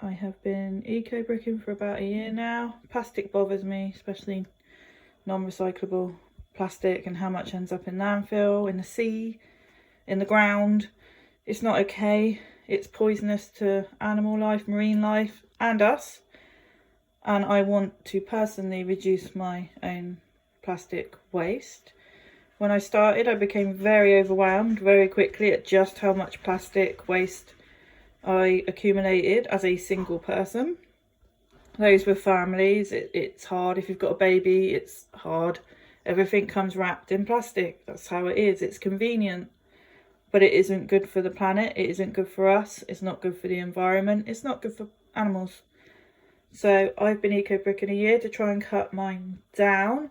I have been eco-bricking for about a year now. Plastic bothers me, especially non-recyclable plastic, and how much ends up in landfill, in the sea, in the ground. It's not okay. It's poisonous to animal life, marine life, and us. And I want to personally reduce my own plastic waste. When I started, I became very overwhelmed very quickly at just how much plastic waste I accumulated as a single person. Those with families, it's hard. If you've got a baby, it's hard. Everything comes wrapped in plastic. That's how it is. It's convenient, but it isn't good for the planet. It isn't good for us. It's not good for the environment. It's not good for animals. So I've been eco-bricking a year to try and cut mine down.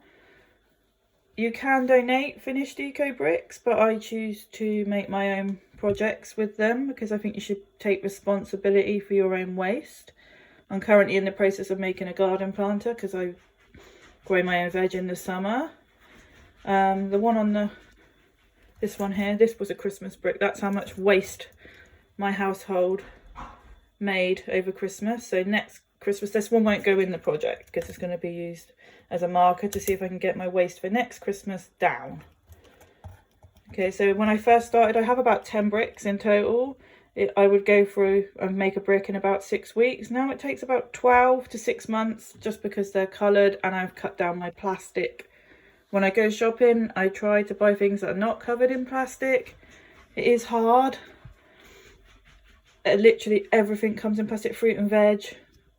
You can donate finished eco bricks, but I choose to make my own projects with them because I think you should take responsibility for your own waste. I'm currently in the process of making a garden planter because I grow my own veg in the summer. The one on this one here, this was a Christmas brick. That's how much waste my household made over Christmas. So next Christmas, this one won't go in the project because it's going to be used as a marker to see if I can get my waste for next Christmas down. Okay, so when I first started, I have about 10 bricks in total. I would go through and make a brick in about 6 weeks. Now it takes about 12 to 6 months just because they're coloured and I've cut down my plastic. When I go shopping, I try to buy things that are not covered in plastic. It is hard. Literally everything comes in plastic, fruit and veg,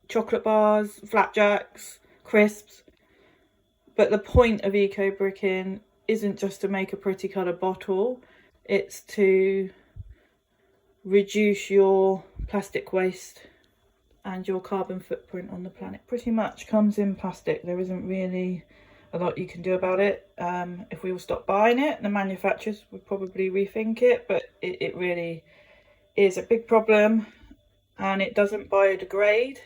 chocolate bars, flapjacks, crisps. But the point of eco-bricking isn't just to make a pretty coloured bottle. It's to reduce your plastic waste and your carbon footprint on the planet. Pretty much comes in plastic. There isn't really a lot you can do about it. If we all stop buying it, the manufacturers would probably rethink it, but it really is a big problem and it doesn't biodegrade.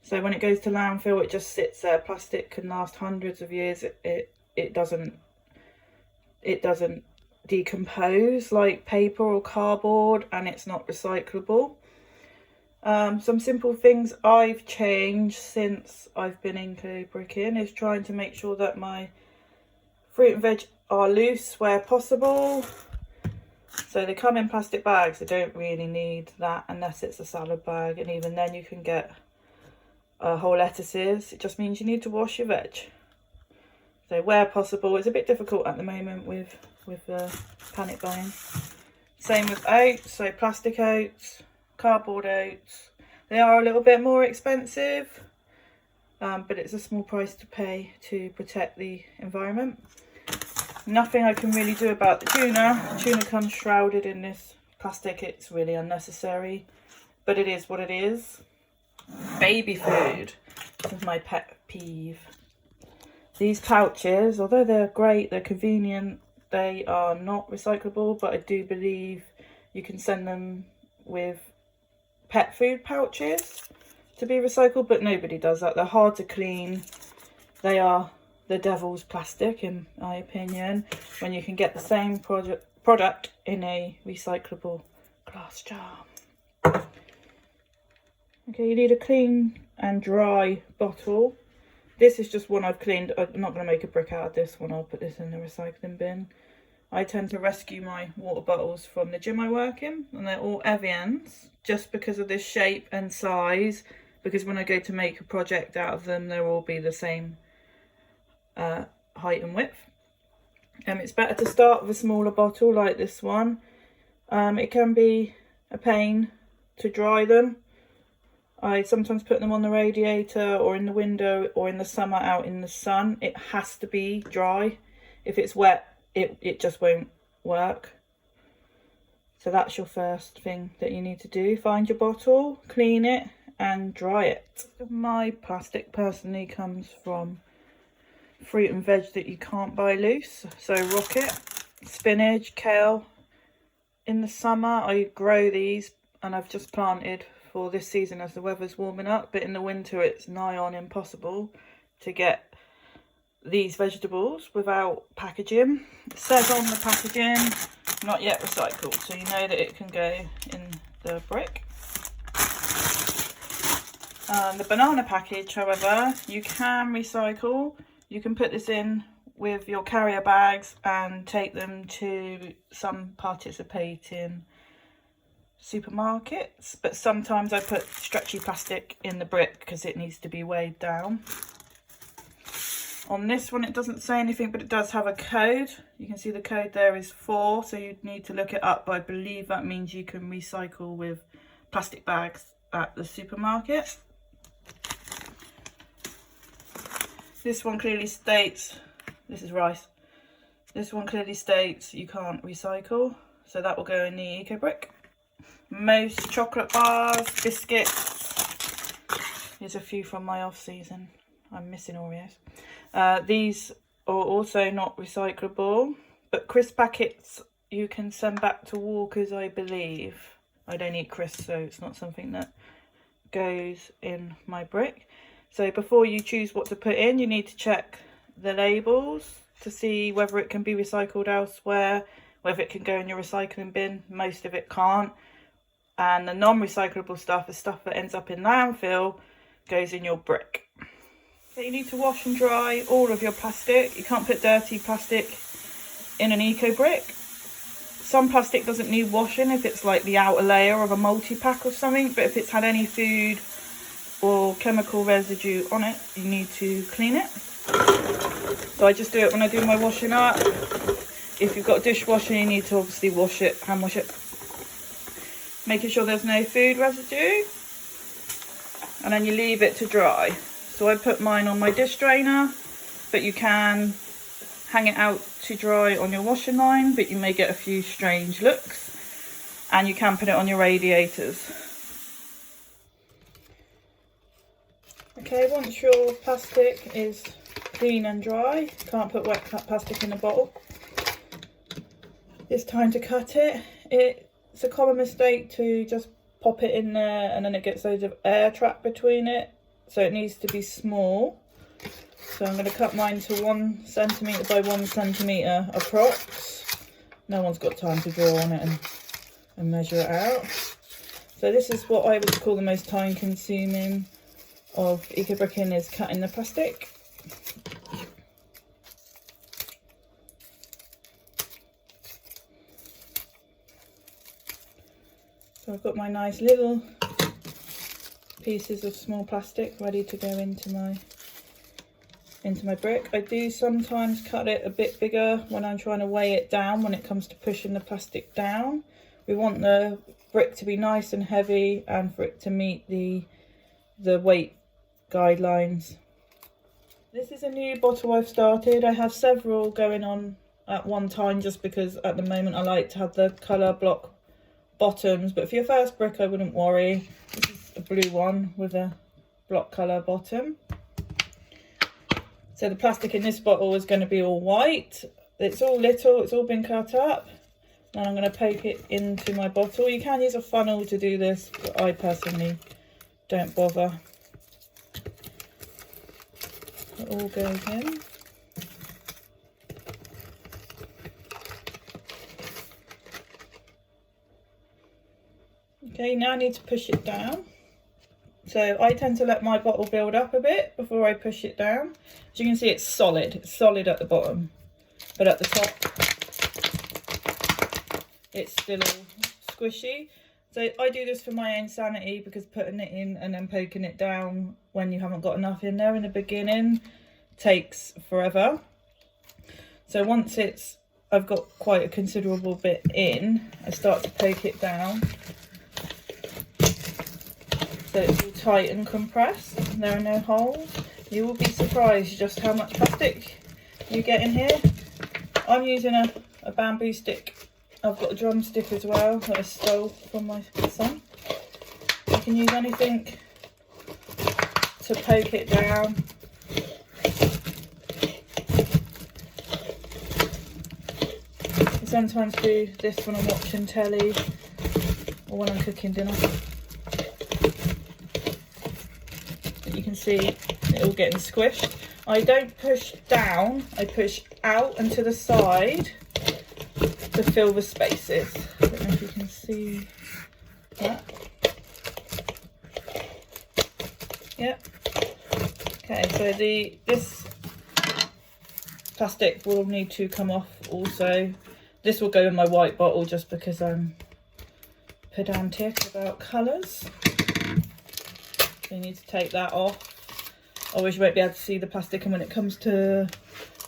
So when it goes to landfill, it just sits there. Plastic can last hundreds of years. It doesn't decompose like paper or cardboard, and it's not recyclable. Some simple things I've changed since I've been eco-bricking is trying to make sure that my fruit and veg are loose where possible. So they come in plastic bags. They don't really need that unless it's a salad bag, and even then you can get whole lettuces. It just means you need to wash your veg. So where possible, it's a bit difficult at the moment with panic buying. Same with oats, so plastic oats, cardboard oats. They are a little bit more expensive, but it's a small price to pay to protect the environment. Nothing I can really do about the tuna. The tuna comes shrouded in this plastic. It's really unnecessary, but it is what it is. Baby food. This is my pet peeve. These pouches, although they're great, they're convenient, they are not recyclable, but I do believe you can send them with pet food pouches to be recycled, but nobody does that. They're hard to clean. They are the devil's plastic, in my opinion, when you can get the same product in a recyclable glass jar. Okay, you need a clean and dry bottle. This is just one I've cleaned. I'm not going to make a brick out of this one. I'll put this in the recycling bin. I tend to rescue my water bottles from the gym I work in, and they're all Evians just because of this shape and size, because when I go to make a project out of them, they'll all be the same height and width. It's better to start with a smaller bottle like this one. It can be a pain to dry them. I sometimes put them on the radiator or in the window, or in the summer out in the sun. It has to be dry. If it's wet, it just won't work. So that's your first thing that you need to do. Find your bottle, clean it and dry it. My plastic personally comes from fruit and veg that you can't buy loose. So rocket, spinach, kale. In the summer I grow these and I've just planted for this season as the weather's warming up, but in the winter it's nigh on impossible to get these vegetables without packaging. It says on the packaging, not yet recycled, so you know that it can go in the brick. The banana package, however, you can recycle. You can put this in with your carrier bags and take them to some participating supermarkets, but sometimes I put stretchy plastic in the brick because it needs to be weighed down. On this one it doesn't say anything, but it does have a code. You can see the code there is 4, so you'd need to look it up, but I believe that means you can recycle with plastic bags at the supermarket. This one clearly states, this is rice, this one clearly states you can't recycle, so that will go in the eco brick. Most chocolate bars, biscuits, here's a few from my off season, I'm missing Oreos. These are also not recyclable, but crisp packets you can send back to Walkers, I believe. I don't eat crisps, so it's not something that goes in my brick. So before you choose what to put in, you need to check the labels to see whether it can be recycled elsewhere, whether it can go in your recycling bin. Most of it can't. And the non-recyclable stuff, the stuff that ends up in landfill, goes in your brick. So you need to wash and dry all of your plastic. You can't put dirty plastic in an eco brick. Some plastic doesn't need washing if it's like the outer layer of a multi-pack or something, but if it's had any food or chemical residue on it, you need to clean it. So I just do it when I do my washing up. If you've got dishwasher, you need to obviously wash it, hand wash it, making sure there's no food residue, and then you leave it to dry. So I put mine on my dish drainer, but you can hang it out to dry on your washing line, but you may get a few strange looks, and you can put it on your radiators. Okay, once your plastic is clean and dry, can't put wet plastic in a bottle, it's time to cut it. It's a common mistake to just pop it in there and then it gets loads of air trapped between it, so it needs to be small. So I'm going to cut mine to 1 centimetre by 1 centimetre approx. No one's got time to draw on it and measure it out. So this is what I would call the most time consuming of eco bricking, is cutting the plastic. So I've got my nice little pieces of small plastic ready to go into my brick. I do sometimes cut it a bit bigger when I'm trying to weigh it down, when it comes to pushing the plastic down. We want the brick to be nice and heavy and for it to meet the weight guidelines. This is a new bottle I've started. I have several going on at one time just because at the moment I like to have the colour block bottoms, but for your first brick I wouldn't worry. This is a blue one with a block colour bottom. So the plastic in this bottle is going to be all white. It's all little, it's all been cut up. And I'm going to poke it into my bottle. You can use a funnel to do this, but I personally don't bother. It all goes in. Okay, now I need to push it down. So I tend to let my bottle build up a bit before I push it down. As you can see, it's solid. It's solid at the bottom, but at the top, it's still all squishy. So I do this for my own sanity, because putting it in and then poking it down when you haven't got enough in there in the beginning takes forever. So once I've got quite a considerable bit in, I start to poke it down. So it's all tight and compressed, there are no holes. You will be surprised just how much plastic you get in here. I'm using a bamboo stick. I've got a drumstick as well that I stole from my son. You can use anything to poke it down. I sometimes do this when I'm watching telly or when I'm cooking dinner. You can see it all getting squished. I don't push down, I push out and to the side to fill the spaces. I don't know if you can see that. Yep. Okay, so this plastic will need to come off also. This will go in my white bottle just because I'm pedantic about colours. So you need to take that off. Otherwise you won't be able to see the plastic, and when it comes to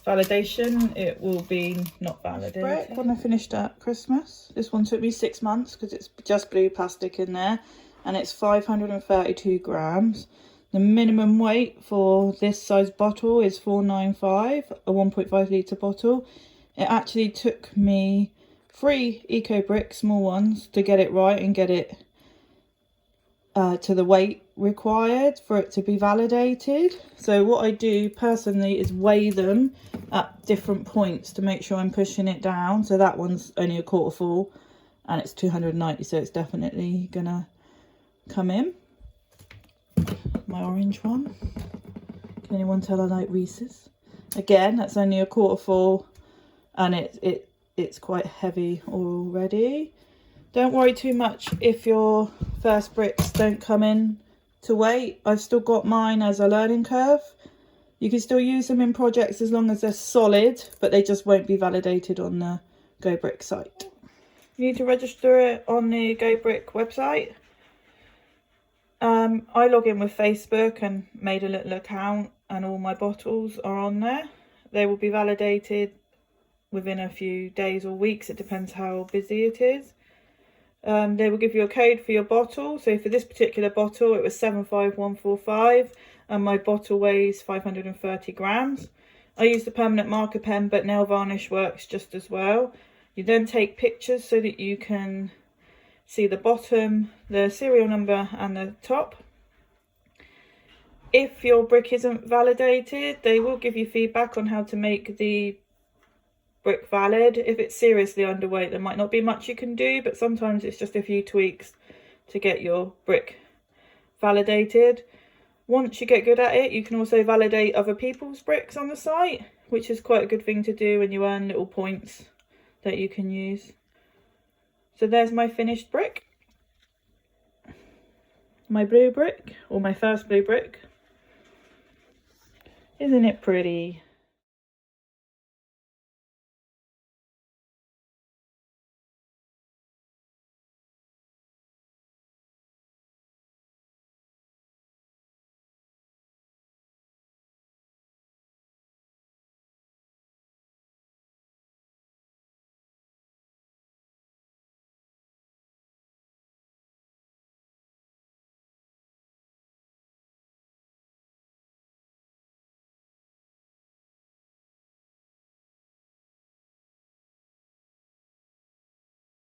validation it will be not validated. When I finished at Christmas, this one took me 6 months because it's just blue plastic in there, and it's 532 grams. The minimum weight for this size bottle is 495, a 1.5 litre bottle. It actually took me 3 Ecobrick small ones to get it right and get it to the weight required for it to be validated. So what I do personally is weigh them at different points to make sure I'm pushing it down. So that one's only a quarter full and it's 290, so it's definitely gonna come in. My orange one, can anyone tell I like Reese's? Again, that's only a quarter full and it's quite heavy already. Don't worry too much if your first bricks don't come in to weight. I've still got mine as a learning curve. You can still use them in projects as long as they're solid, but they just won't be validated on the GoBrick site. You need to register it on the GoBrick website. I log in with Facebook and made a little account, and all my bottles are on there. They will be validated within a few days or weeks. It depends how busy it is. They will give you a code for your bottle. So for this particular bottle it was 75145 and my bottle weighs 530 grams. I used a permanent marker pen, but nail varnish works just as well. You then take pictures so that you can see the bottom, the serial number and the top. If your brick isn't validated, they will give you feedback on how to make the brick valid. If it's seriously underweight, there might not be much you can do, but sometimes it's just a few tweaks to get your brick validated. Once you get good at it, you can also validate other people's bricks on the site, which is quite a good thing to do, and you earn little points that you can use. So there's my finished brick, my blue brick, or my first blue brick. Isn't it pretty?